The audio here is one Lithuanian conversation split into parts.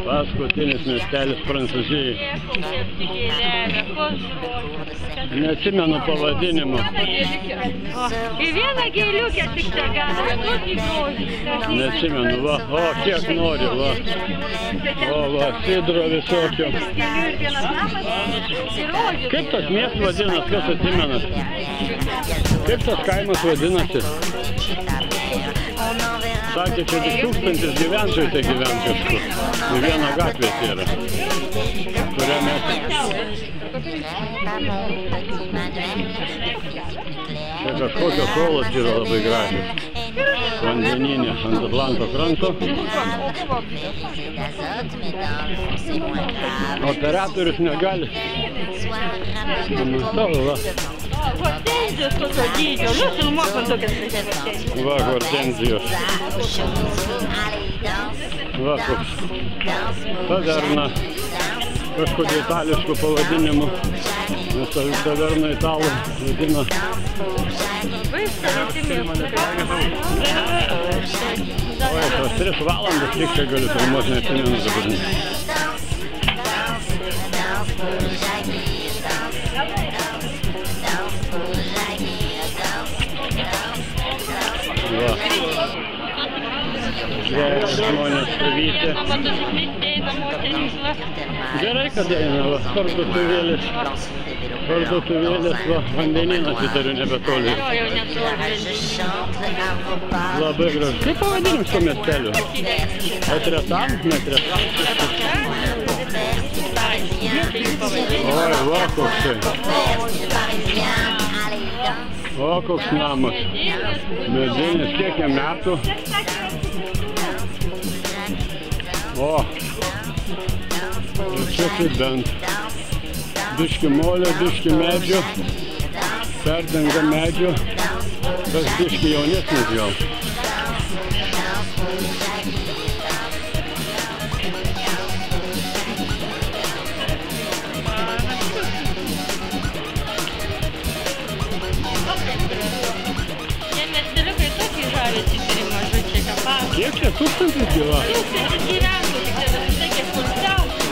Paskutinis miestelis Prancūzijai. Neatsimenu pavadinimo. Į vieną gėliukę tik čia gali, tokį grožį. Neatsimenu, va, o kiek nori, va. O, va, sidro visokio. Kaip tas miestas vadinas, kas atsimenat? Kaip tas kaimas vadinasi? Sakė, čia 1000 gyventojų tai gyvent kažkur. Į vieną gatvę yra. Kurią mes... Čia kažkokios olos yra labai gražios. Vandeninė ant Atlanto kranto. Operatorius negali. Matau, va. Hortenzijos tokio dydžio, nu filmuok man tokias hortenzijos. Va, hortenzijos. Va, koks. Taverna. Kažkodėl itališkų pavadinimų. Nes taverna italų vadina. Oi, tos 3 valandas tik čia galiu filmuoti, neatsimenu dabar. Va. Gerai, žmonės stovyti. Gerai, kad eina, va, parduotuvėlės. Parduotuvėlės, va, vandeninas įtariu nebetoli. Labai gražu. Kaip pavadinim šio miestelio? Etretan? Netretan? Oi, va, koks tai. O, koks namas. Medinis, kiek jam metų. O, čia tai bent. Biški molio, biški medžio. Perdenga medžio. Tas biški jaunesnis jau. Kiek čia 1000 gyva? 1000 gyventojų, tik tada visai kiek pusiausių.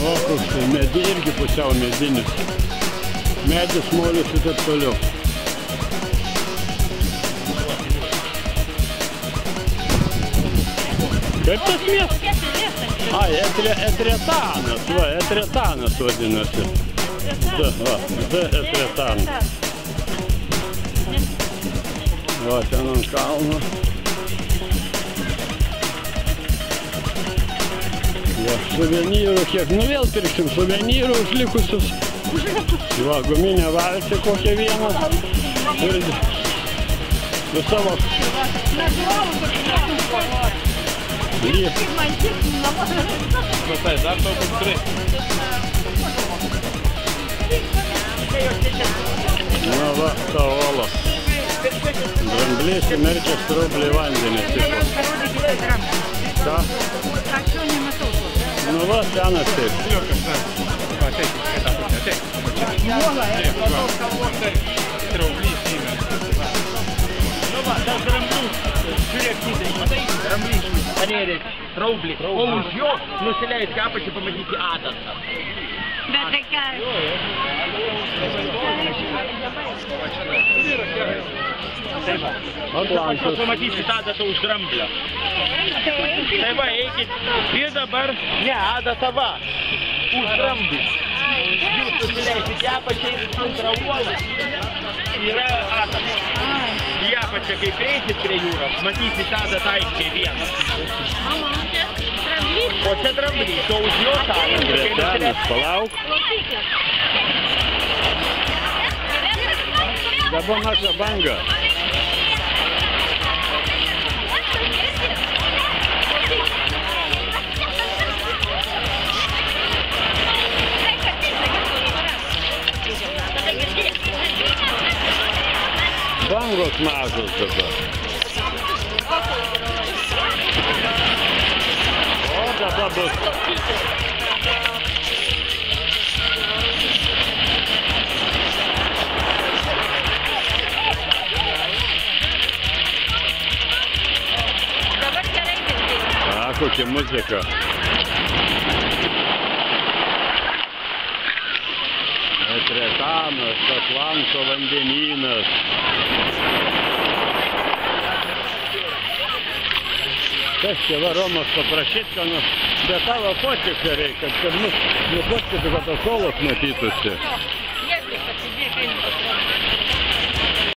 O, koks tai, irgi pusiau medinis. Medis, molis ir taip toliau. Kaip tas miestas? Ai, Etretanas, va, Etretanas vadinasi. Va, Etretanas. Va, ten ant kalno. Va, suvenyrų kiek, nu vėl pirksim suvenyrų užlikusius. Va, guminė valtį kokią vieną. Ir savo... Dar to tikrai. Na va, ta ola. Dramblys įmerkė strublį vandenį. Ką? Aš jo nematau. Nu va, senas taip. Dramblys įmerkė. Nu va, tas dramblys. Žiūrėk, matai, dramblys. Panėrės, traublį. O už jo nusileis apačią pamatyti adatą. Bet tai ką? Atlantas. Pamatysit adatą už dramblio. Tai va, eikit. Ir dabar, ne, adata va. Už dramblį. Jūs nusileisit apačią ir antrą uolą. Yra adata. Į apačią, kaip eisit prie jūros, matysit adatą aiškiai vieną. O čia dramblys, o už jo Bretenis, palauk. Dabar maža banga. Bangos mažos dabar. O dabar bus. kokia muzika. Reklamos, Atlanto vandenynas. Kas čia va Romas paprašyt, kad be tavo fotiką reikia, kad mus nufotkytų, kad tos solos matytųsi.